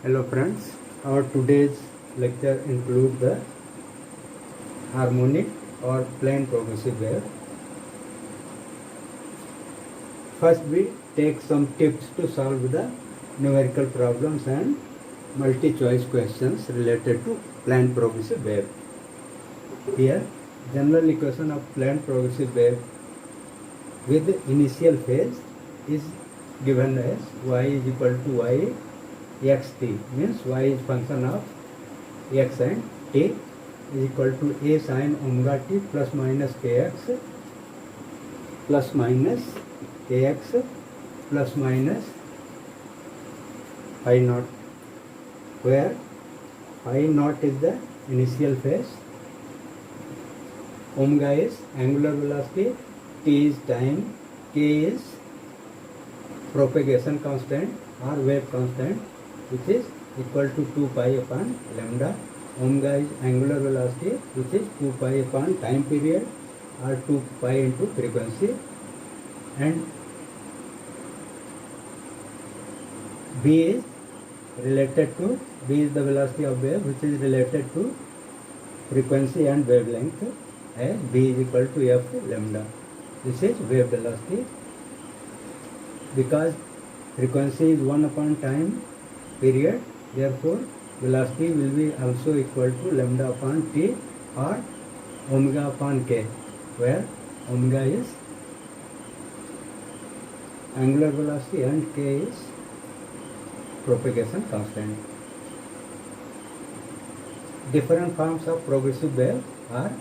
Hello friends, our today's lecture includes the harmonic or plane progressive wave. First we take some tips to solve the numerical problems and multi-choice questions related to plane progressive wave. Here, general equation of plane progressive wave with the initial phase is given as y is equal to y xt, means y is function of x and t is equal to a sin omega t plus minus kx plus minus kx plus minus phi naught, where phi naught is the initial phase, omega is angular velocity, t is time, k is propagation constant or wave constant, which is equal to 2 pi upon lambda. Omega is angular velocity, which is 2 pi upon time period or 2 pi into frequency, and b is the velocity of wave, which is related to frequency and wavelength, as b is equal to f lambda. This is wave velocity. Because frequency is 1 upon time period, therefore velocity will be also equal to lambda upon t or omega upon k, where omega is angular velocity and k is propagation constant. Different forms of progressive wave are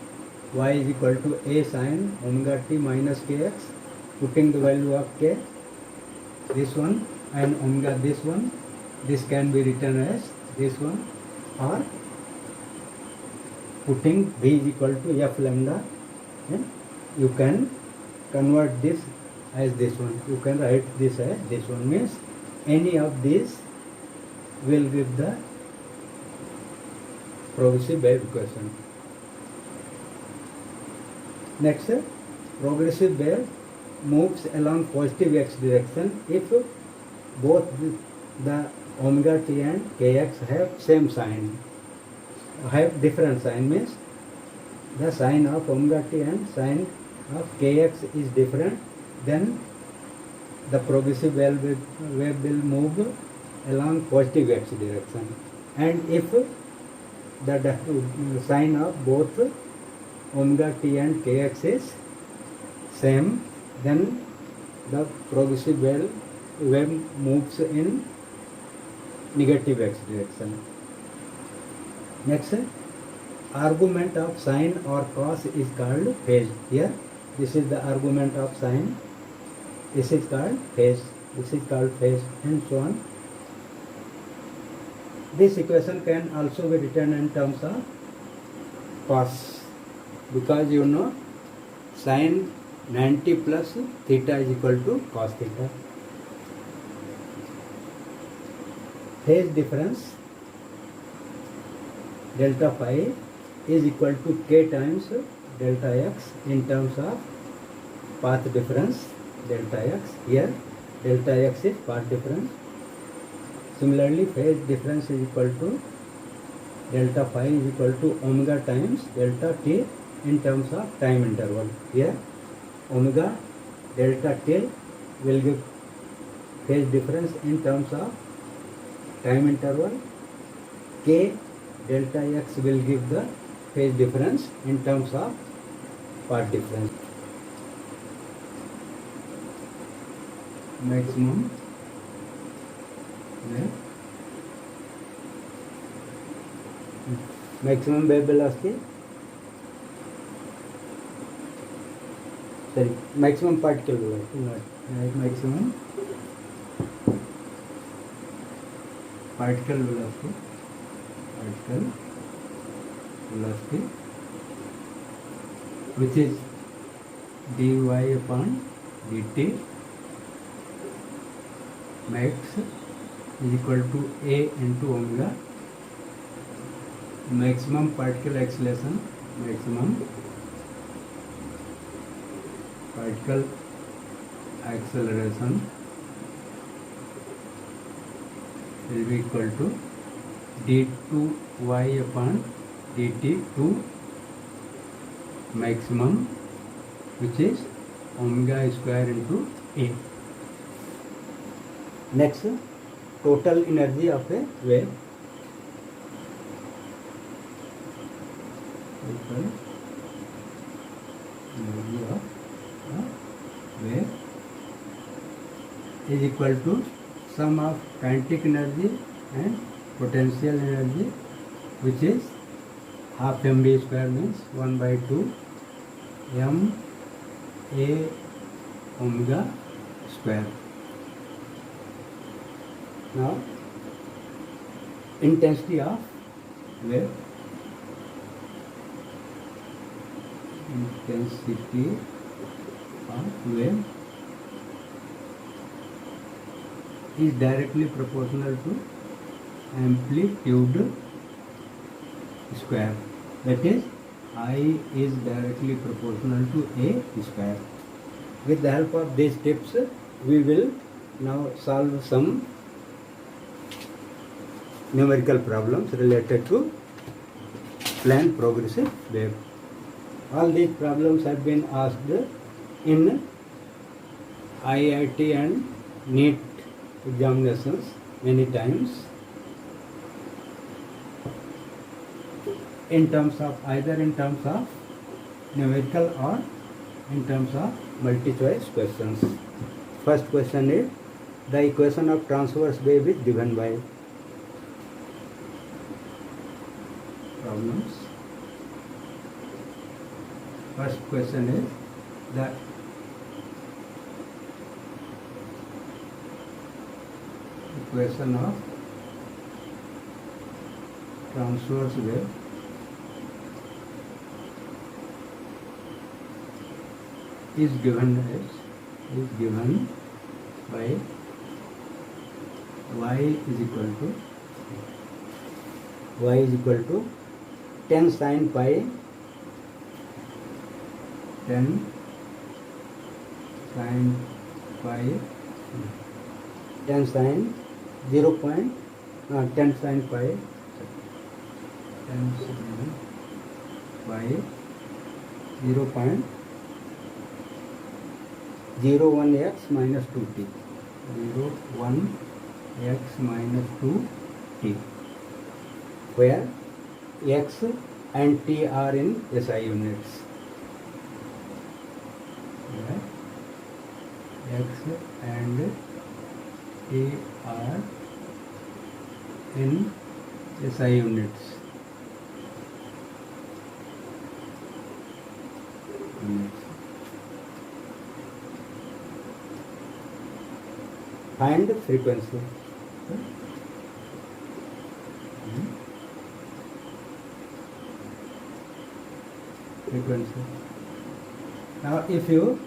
y is equal to a sin omega t minus kx, putting the value of k, this one, and omega this one. This can be written as this one, or putting v is equal to f lambda, and you can convert this as this one. You can write this as this one, means any of these will give the progressive wave equation. Next, progressive wave moves along positive x direction if both the omega t and kx have same sign, have different sign, means the sign of omega t and sign of kx is different, then the progressive wave will move along positive x direction. And if the sign of both omega t and kx is same, then the progressive wave moves in negative x direction. Next, argument of sine or cos is called phase. Here, this is the argument of sine. This is called phase. This is called phase, and so on. This equation can also be written in terms of cos, because you know sine 90 plus theta is equal to cos theta. Phase difference delta phi is equal to k times delta x in terms of path difference delta x. Here delta x is path difference. Similarly, phase difference is equal to delta phi is equal to omega times delta t in terms of time interval. Here omega delta t will give phase difference in terms of time interval. K delta x will give the phase difference in terms of path difference. Maximum wave velocity, maximum particle velocity, not maximum particle velocity, which is dy upon dt max is equal to a into omega. Maximum particle acceleration, will be equal to d2y upon dt to maximum, which is omega square into a. Next, total energy of a wave. Total energy of a wave is equal to sum of kinetic energy and potential energy, which is half mv square, means 1 by 2 m a omega square. Now, intensity of wave. Intensity of wave is directly proportional to amplitude square. That is, I is directly proportional to a square. With the help of these tips, we will now solve some numerical problems related to plane progressive wave. All these problems have been asked in IIT and NEET examinations many times, in terms of either in terms of numerical or in terms of multi-choice questions. First question is, the equation of transverse wave is given by. Problems. First question is, the equation of transverse wave is given by y is equal to 10 sin pi 10 sin 0 point 10 sin pi 0.01x minus 2t 01x minus 2t, where x and t are in SI units. Where x and t are in SI units. Find frequency. Now, if you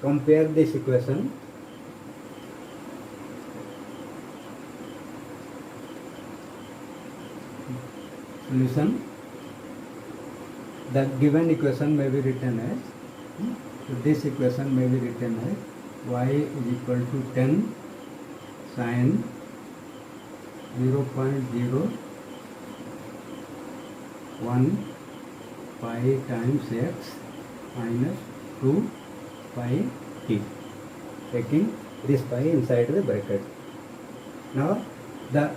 compare this equation, solution, the given equation may be written as, so this equation may be written as y is equal to 10 sin 0.01 pi times x minus 2 pi t, taking this pi inside the bracket. Now, the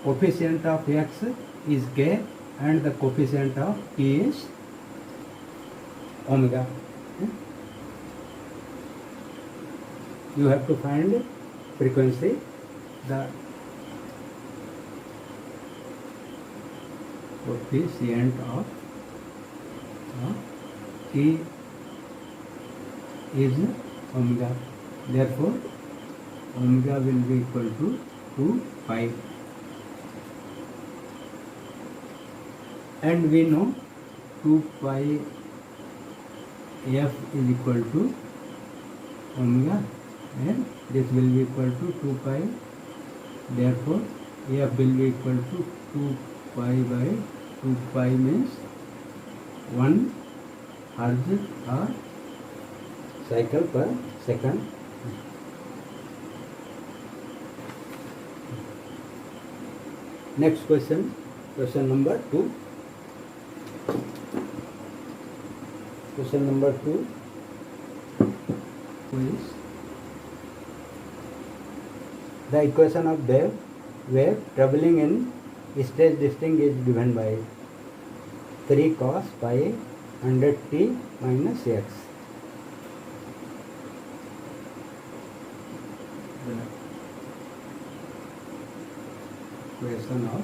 coefficient of x is k and the coefficient of t is omega. You have to find frequency. The coefficient of t is omega. Therefore, omega will be equal to 2 pi. And we know 2 pi f is equal to omega, and this will be equal to 2 pi. Therefore, f will be equal to 2 pi by 2 pi means 1 hertz or cycle per second. Next question, question number 2. Question number 2 is the equation of wave traveling in stage distinct is given by 3 cos pi 100t minus x. The equation of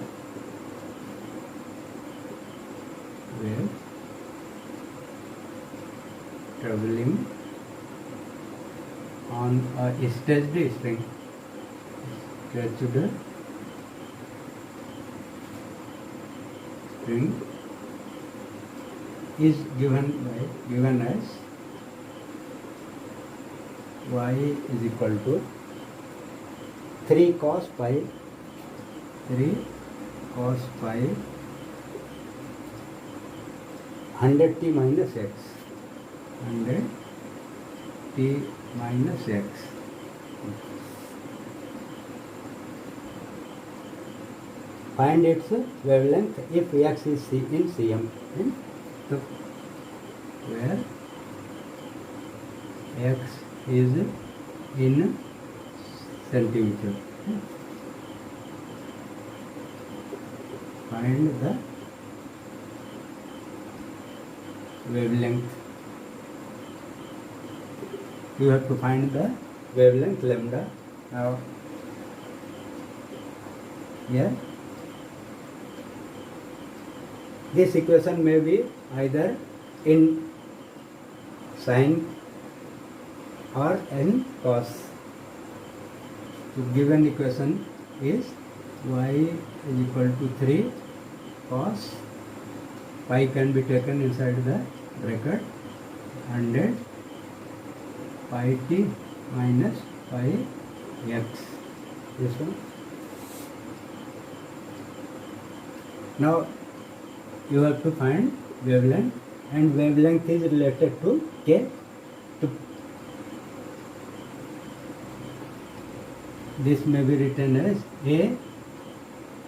wave traveling on a staged string is given as y is equal to 3 cos pi 100t minus x 100t minus x. Find its wavelength if x is in cm. So where x is in centimeter. Find the wavelength. You have to find the wavelength lambda. Now here this equation may be either in sine or in cos. So given equation is y is equal to 3 cos pi can be taken inside the bracket 100 pi t minus pi x. This one. Now you have to find wavelength, and wavelength is related to k. So this may be written as a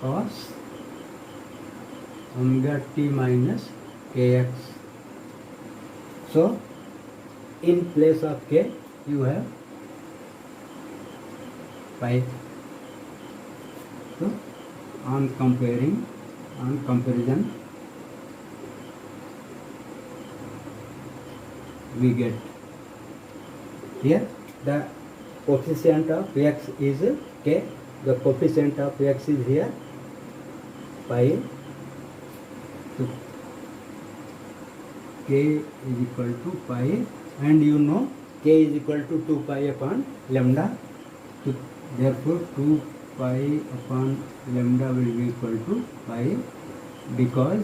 cos omega t minus kx. So in place of k you have pi. So on comparison we get here the coefficient of x is k. The coefficient of x is here pi. So k is equal to pi, and you know k is equal to 2 pi upon lambda. So therefore 2 pi upon lambda will be equal to pi, because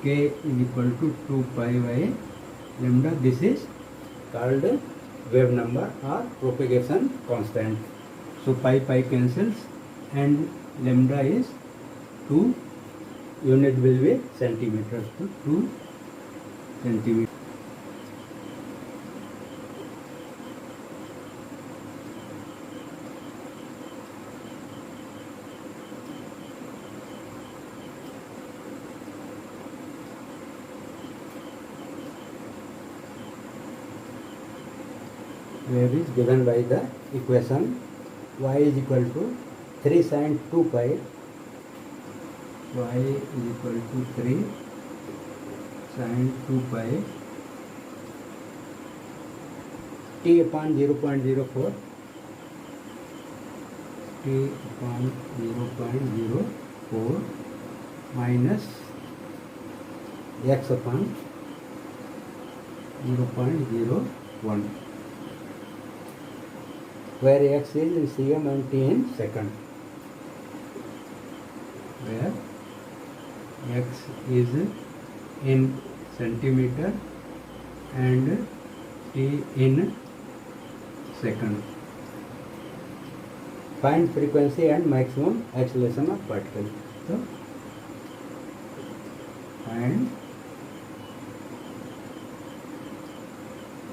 k is equal to 2 pi by lambda. This is called wave number or propagation constant. So pi cancels and lambda is 2, unit will be centimeters, to 2 centimeters. Wave is given by the equation y is equal to 3 sin 2 pi. Y is equal to 3 sin 2 pi t upon 0.04, t upon 0.04 minus x upon 0.01, where x is in cm and t in second. Where x is in centimeter and t in second. Find frequency and maximum acceleration of particle. So find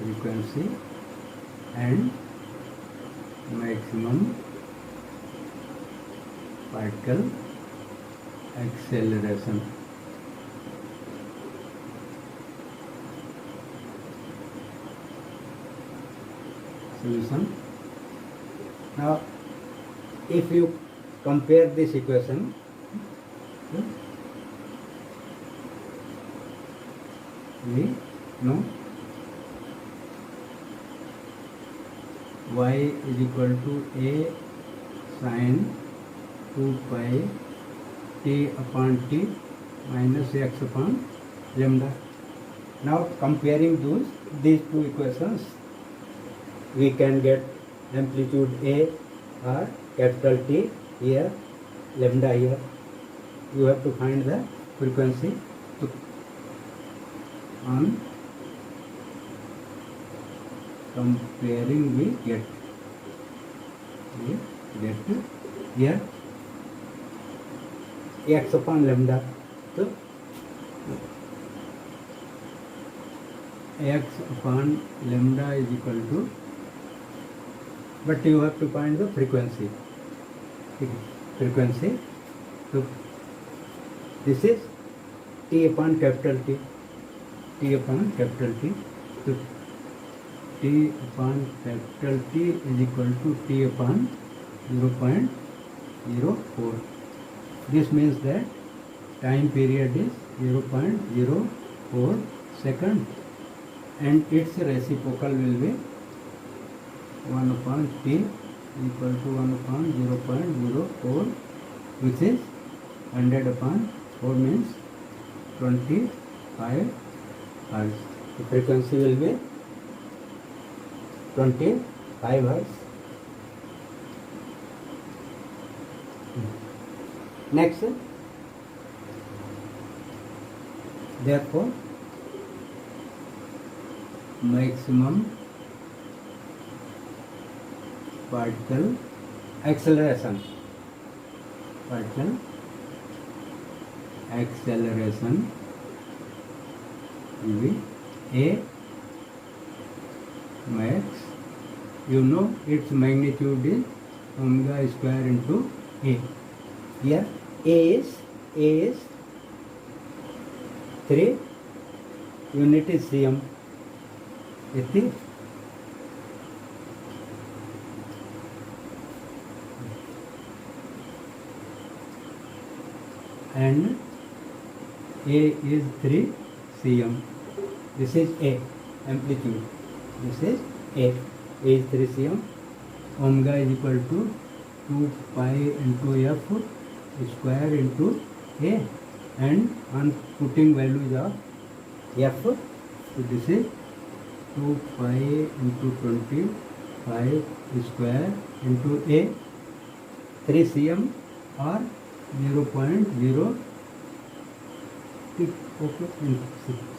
frequency and maximum particle acceleration. Solution. Now, if you compare this equation, we know y is equal to a sin 2 pi t upon t minus x upon lambda. Now comparing these two equations, we can get amplitude A or capital T here, lambda here. You have to find the frequency on comparing we get here x upon lambda. So x upon lambda is equal to, but you have to find the frequency. So this is t upon capital T. T upon capital T. So t upon capital T is equal to t upon 0.04. This means that time period is 0.04 second, and its reciprocal will be 1 upon t equal to 1 upon 0.04, which is 100 upon 4 means 25 hertz. The frequency will be 25 hertz. Next, therefore, maximum particle acceleration will be A max. You know its magnitude is omega square into A. Here A is 3, unit is cm. Iti and A is 3 cm. This is A amplitude. This is A is 3 cm. Omega is equal to 2 pi into f square into A, and on putting values of f, so this is 2 pi into 25 square into A, 3 cm or 0.0, okay,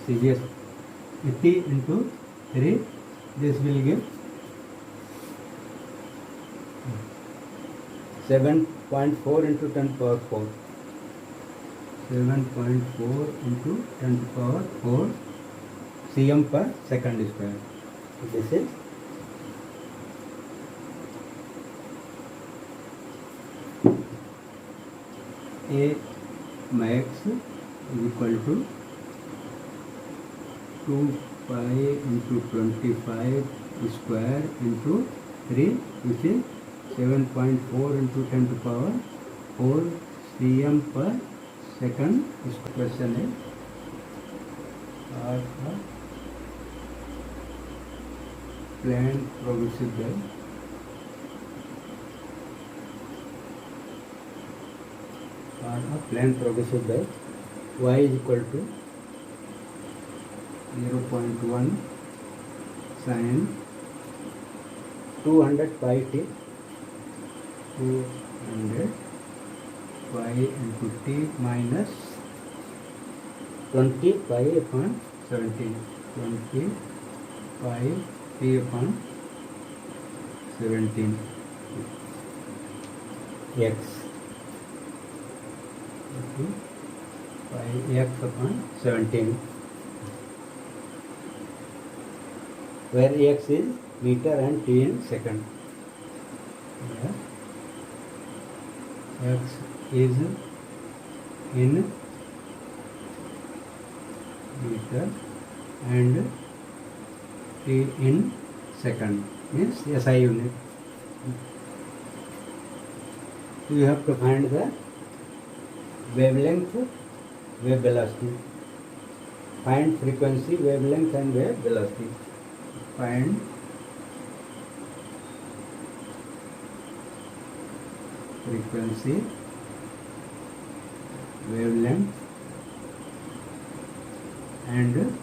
serious, t into 3, this will give 7.4 into 10 power 4. 7.4 into 10 power 4 cm per second square. This is A max is equal to 2 pi into 25 square into 3, which is 7.4 into 10 to power 4 cm per second. This question is planned progressive wave. Planned progressive wave. Y is equal to 0.1 sin 200 pi t, 200 pi into t minus 20 pi upon 17, 20 pi t upon 17 x, pi x upon 17, where x is meter and t in second. X is in meter and t in second, means SI unit. You have to find the wavelength, wave velocity. Find frequency, wavelength and wave velocity. Find frequency, wavelength and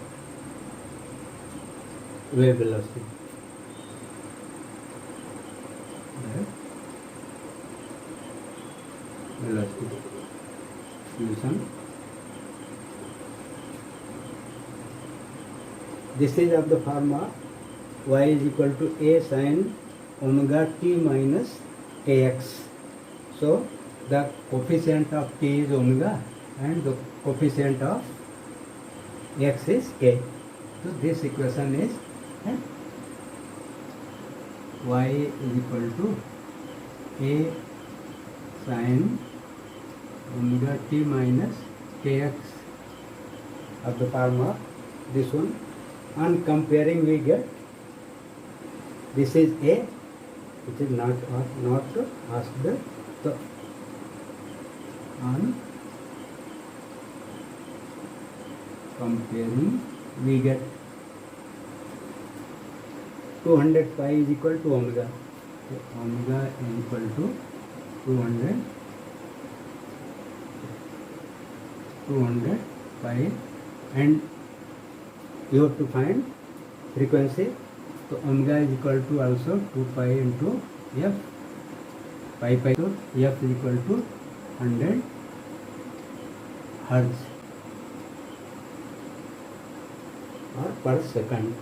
wave velocity. Velocity. Listen. This is of the formula y is equal to a sin omega t minus kx. So the coefficient of t is omega and the coefficient of x is k. So this equation is y is equal to a sin omega t minus kx of the formula. This one, on comparing we get this is a, which is not asked. So on comparing we get 200 pi is equal to omega. So omega is equal to 200 pi, and you have to find frequency. So omega is equal to also 2 pi into f, pi. So f is equal to 100 hertz or per second.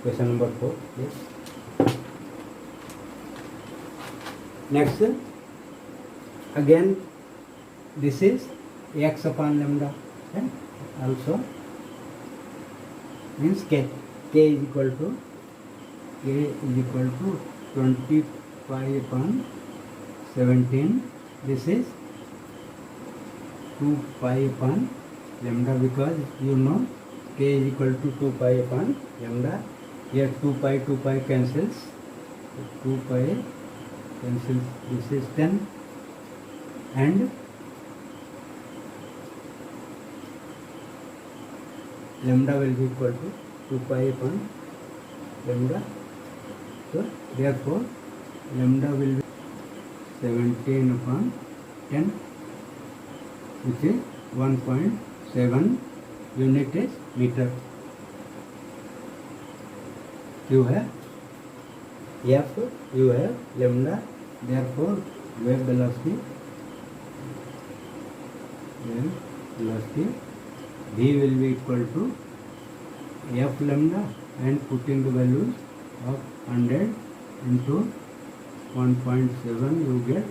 Question number 4. Yes. Next, again this is x upon lambda, and also means k. K is equal to 20 pi upon 17. This is 2 pi upon lambda, because you know k is equal to 2 pi upon lambda. Here 2 pi cancels. 2 pi cancels. This is 10, and lambda will be equal to 2 pi upon lambda. So therefore lambda will be 17 upon 10, which is 1.7 unit is meter. You have f, you have lambda, therefore wave velocity v will be equal to f lambda, and putting the values of 100 into 1.7 you get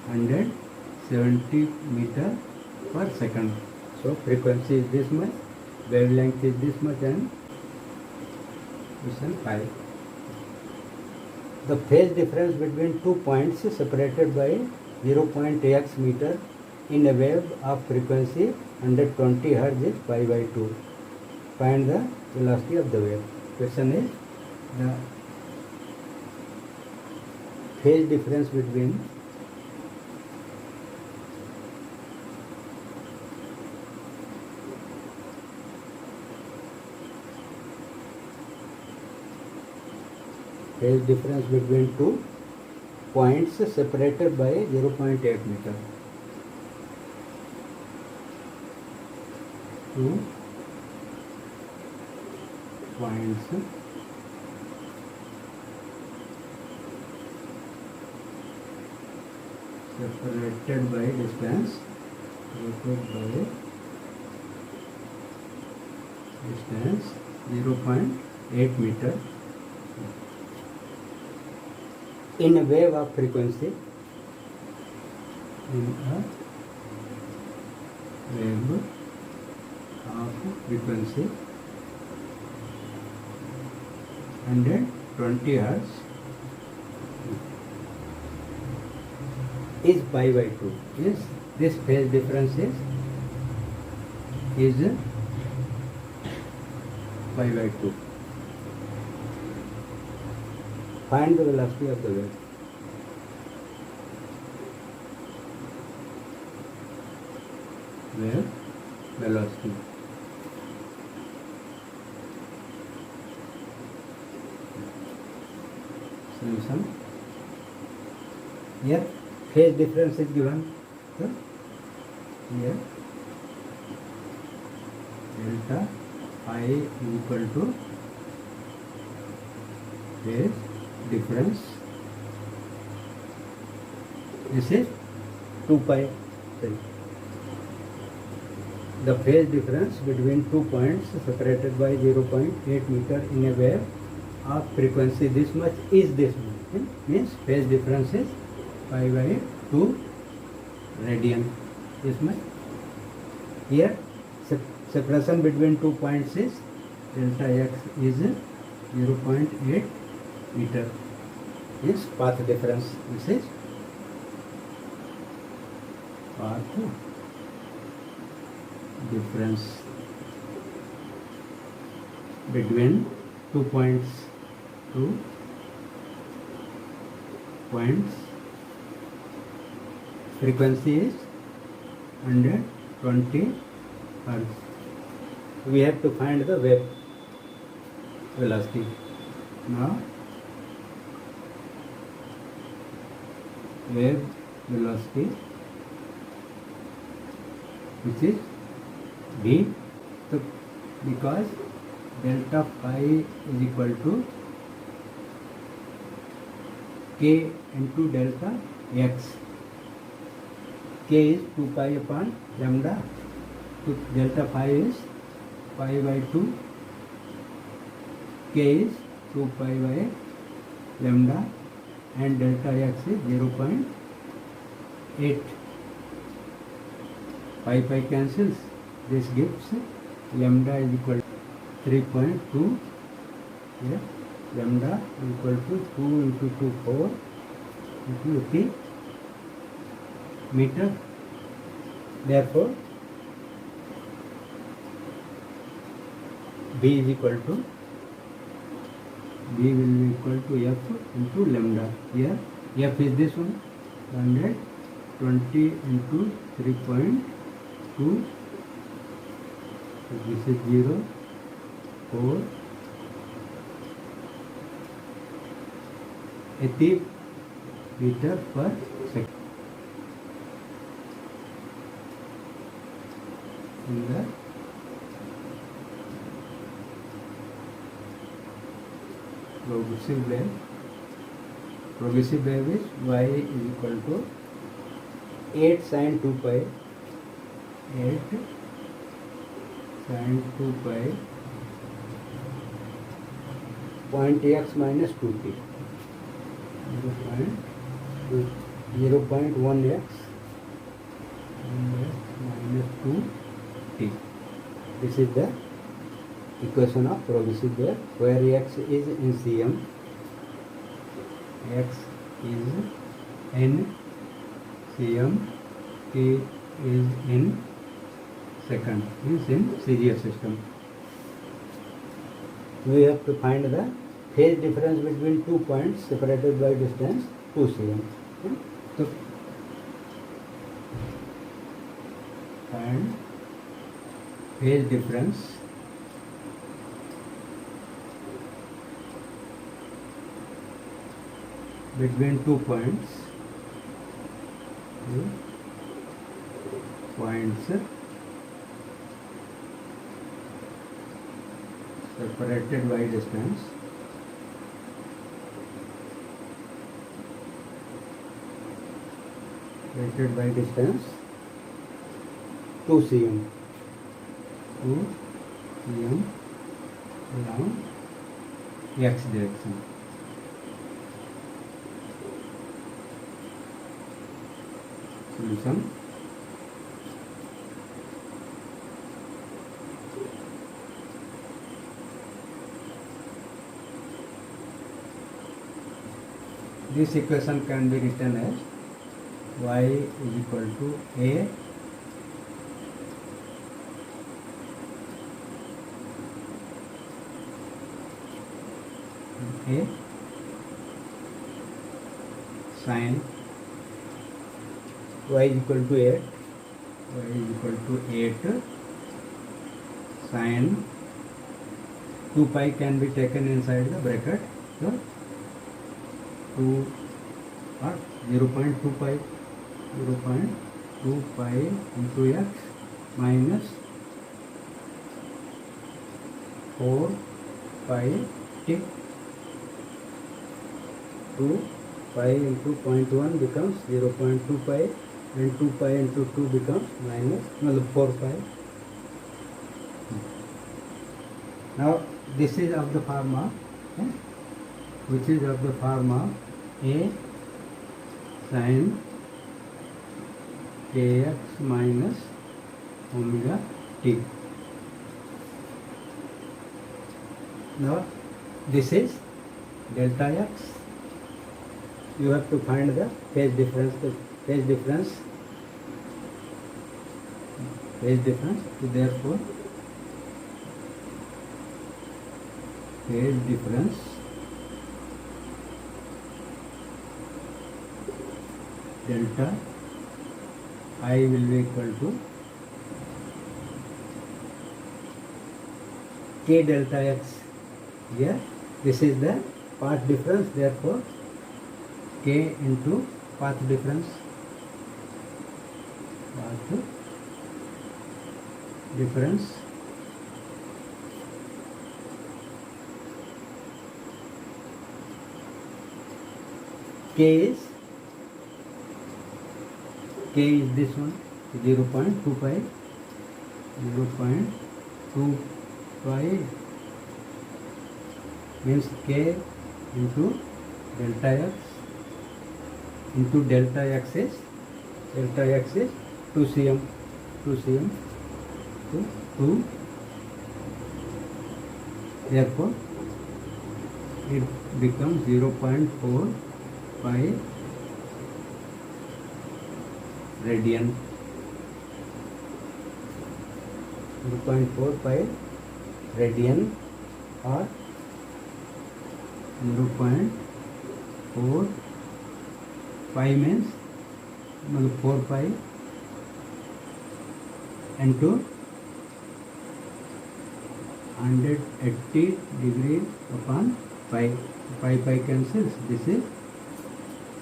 170 meter per second. So frequency is this much, wavelength is this much, and question 5. The phase difference between 2 points separated by 0.x meter in a wave of frequency 120 Hz is pi by 2. Find the velocity of the wave. Question is the phase difference between two points separated by 0.8 meter. 2 points separated by distance 0.8 meter in a wave of frequency, in a wave of frequency 120 Hz is pi by 2. Means this phase difference is pi by 2. Find the velocity of the wave. Wave velocity. Solution. Here phase difference is given. So here delta I equal to phase difference. This is 2 pi. The phase difference between 2 points separated by 0.8 meter in a wave of frequency this much is this much. Means phase difference is pi by 2 radian. This much. Here separation between 2 points is delta x is 0.8 meter. Is path difference. This is path difference between 2 points. Frequency is 120 Hertz. We have to find the wave velocity. Now wave velocity, which is v. So because delta phi is equal to k into delta x. K is 2 pi upon lambda. So delta phi is pi by 2. K is 2 pi by lambda and delta x is 0.8. Pi cancels. This gives lambda is equal to 3.2. Here lambda equal to 2 into 2 4 into 80 meter. Therefore B is equal to B will be equal to F into lambda. Here F is this one, 120 into 3.2. So this is 0, 4, 80 meter per second. In the progressive wave is y is equal to 8 sin 2 pi, 8 sin 2 pi point x minus 2t, 0.1x minus 2t. This is the equation of progressive wave, where x is in cm, x is in cm, t is in second, means in series system. We have to find the phase difference between 2 points separated by distance 2 cm. So find phase difference between 2 points separated by distance separated by distance 2 cm, 2 cm along x direction. Solution. This equation can be written as y is equal to a sin y is equal to 8, y is equal to 8 sin 2 pi can be taken inside the bracket, so 2 or 0.2 pi into x minus 4 pi t. 2 pi into 0.1 becomes 0.2 pi and 2 pi into 2 becomes minus 4 pi. Now this is of the form of which is of the form of a sin kx minus omega t. Now this is delta x. You have to find the phase difference. So therefore phase difference delta I will be equal to k delta x. Here this is the path difference, therefore k into path difference. K is this one, 0.2 pi. Means k into delta x is 2 cm. Therefore it becomes 0.4 pi radian. 0.4 pi radian or 0.4 pi means 4 pi into 180 degrees upon pi. Pi cancels. This is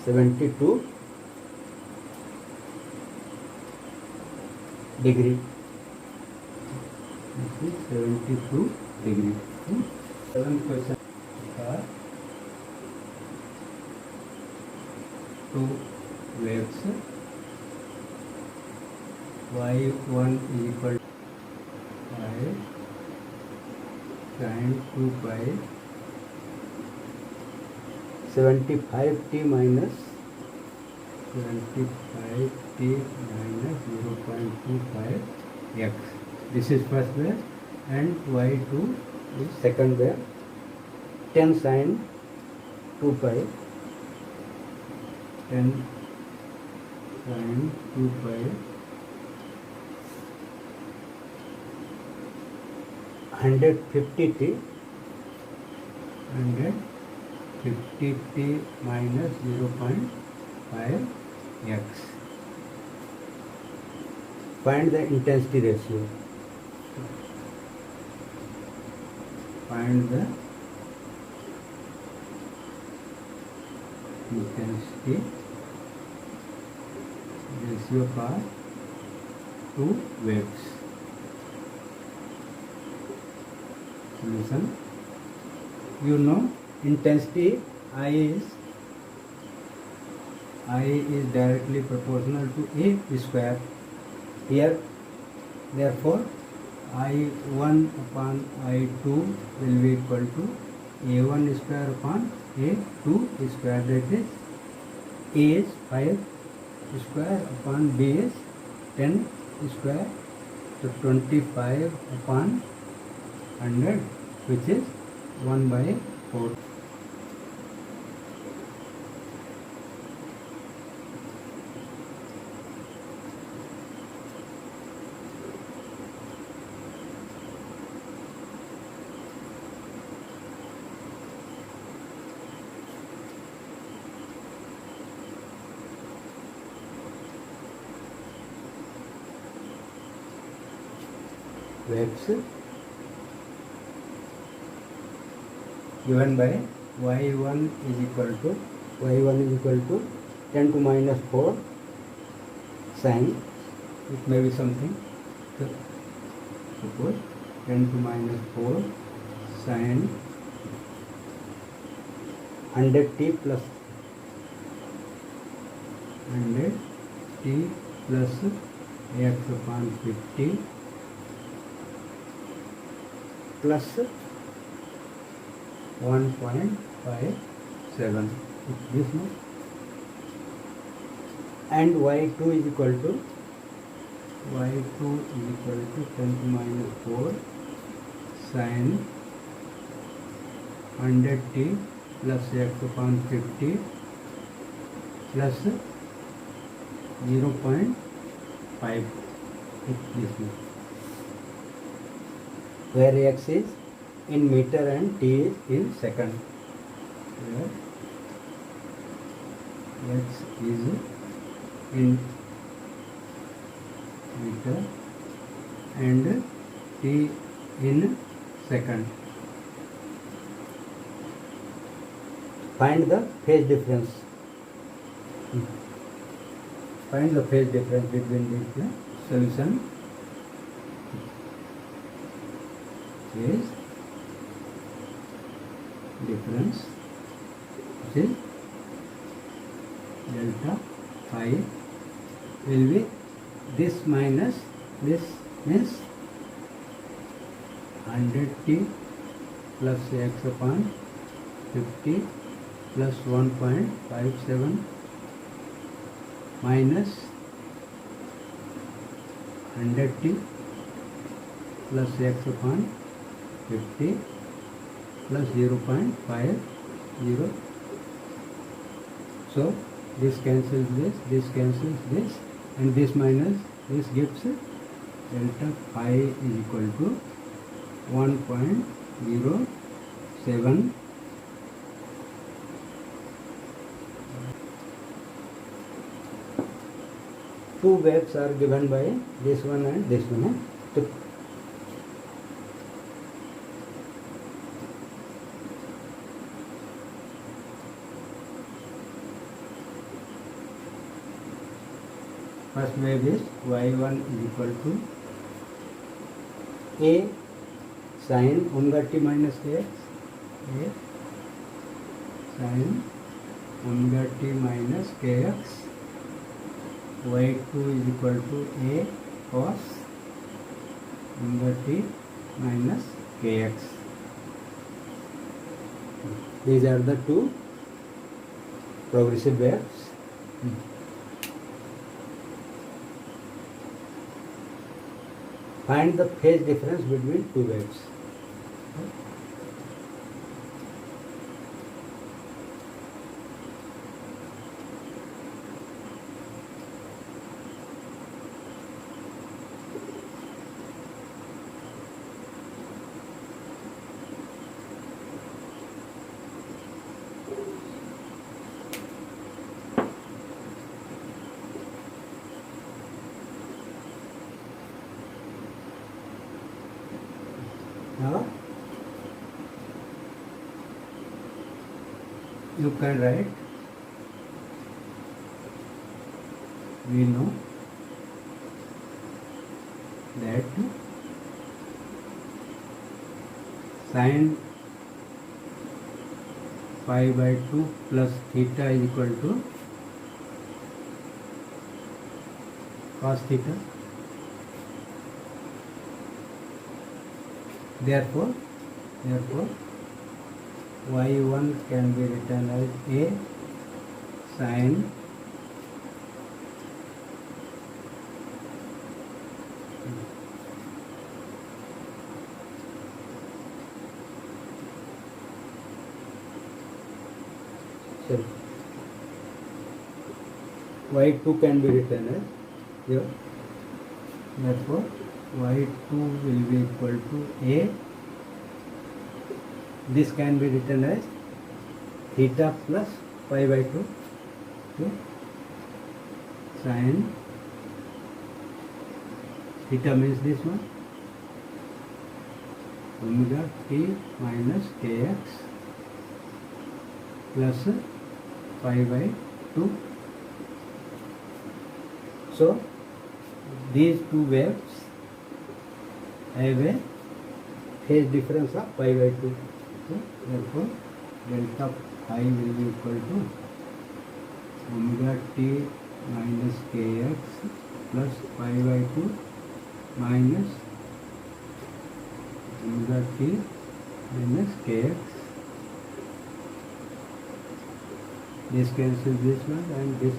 72 degree. This is 72 degree. 7 questions are 2 waves. y1 is equal to y sin 2 pi 75t minus 0.25 x. This is first wave and y2 is second wave. 10 sin 2 pi 10 sin 2 pi 150t minus 0.5 x. Find the intensity ratio. Find the intensity ratio for 2 waves. Solution. You know intensity I is directly proportional to a square. Here therefore I1 upon I2 will be equal to A1 square upon A2 square. That is A is 5 square upon B is 10 square. So 25 upon 100, which is 1/4. x given by y1 is equal to 10 to minus 4 sin, it may be something, so suppose 10 to minus 4 sin 100t plus 100t plus x upon 50 plus 1.57, this much, and y2 is equal to 10 to minus 4 sin 100t plus x upon 50 plus 0.5, this much, where x is in meter and t is in second. Where x is in meter and t in second. Find the phase difference. Find the phase difference between these solution. Phase difference, which is delta phi, will be this minus this, means 100t plus x upon 50 plus 1.57 minus 100t plus x upon 50 plus 0.50. So this cancels this cancels this, and this minus this gives delta phi is equal to 1.07. Two waves are given by this one and this one. First wave is y1 is equal to a sin omega t minus kx, a sin omega t minus kx, y2 is equal to a cos omega t minus kx. These are the two progressive waves. Find the phase difference between two waves. Now you can write, we know that sin pi by 2 plus theta is equal to cos theta. Therefore y1 can be written as a sin y2 can be written as here. Therefore y2 will be equal to a, this can be written as theta plus pi by 2, okay. Sin theta means this one, omega t minus kx plus pi by 2. So these two waves have a phase difference of pi by 2. So therefore delta phi will be equal to omega t minus kx plus pi by 2 minus omega t minus kx. This cancels this one, and this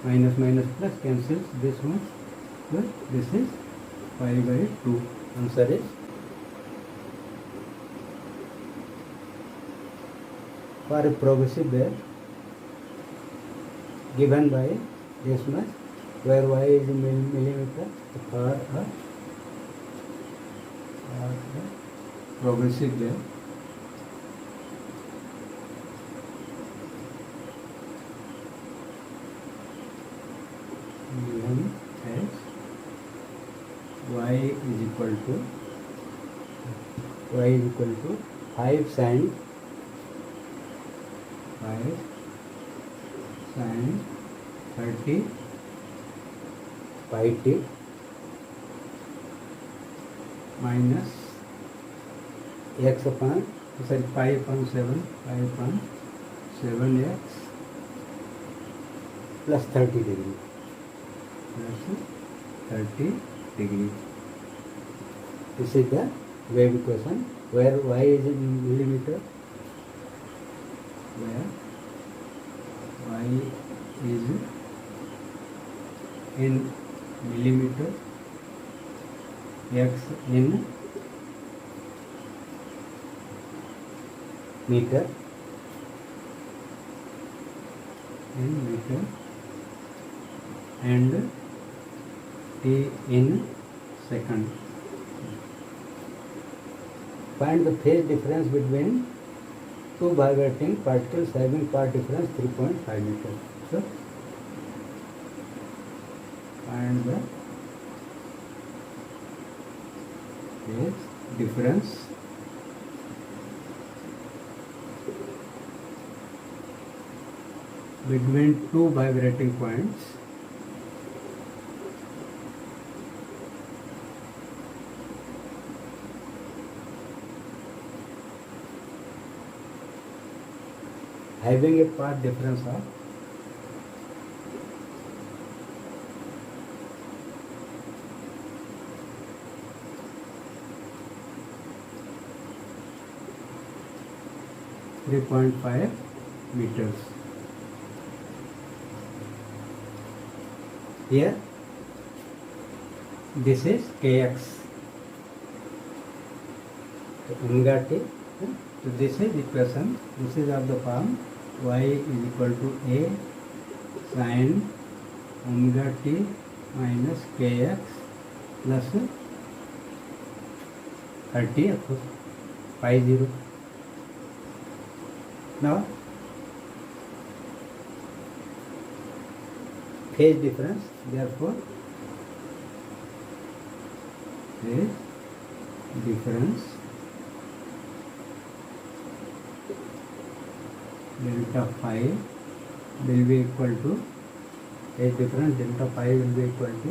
minus minus plus cancels this one. So this is pi by 2. Answer is for a progressive wave given by this much, where y is in millimeter, for a progressive wave. Given as y is equal to 5 sin 30 pi t minus x upon pi upon 7x plus 30 degree. This is the wave equation where y is in millimeter, where y is in millimeter, x in meter, and t in second. Find the phase difference between two vibrating particles having path difference 3.5 meters. So find the phase difference between two vibrating points having a path difference of 3.5 meters. Here this is kx, omega t. So this is equation. This is of the form y is equal to a sin omega t minus kx plus 30 of course pi 0. Now phase difference, therefore phase difference delta phi will be equal to, phase difference delta phi will be equal to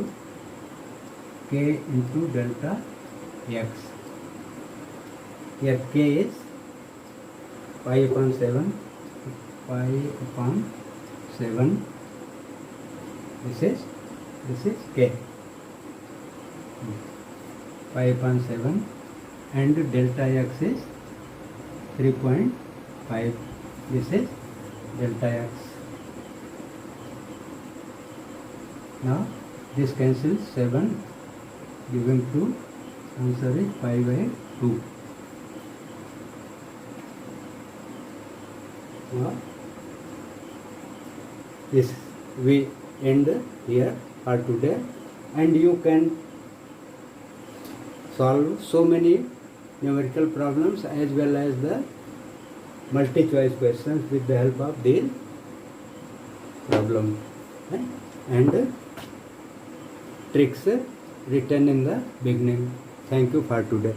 k into delta x. Here k is pi upon 7, this is k, pi upon 7, and delta x is 3.5, this is delta x. Now this cancels 7 giving 2, answer is pi by 2. Now this we end here for today, and you can solve so many numerical problems as well as the multi-choice questions with the help of these problems and tricks written in the beginning. Thank you for today.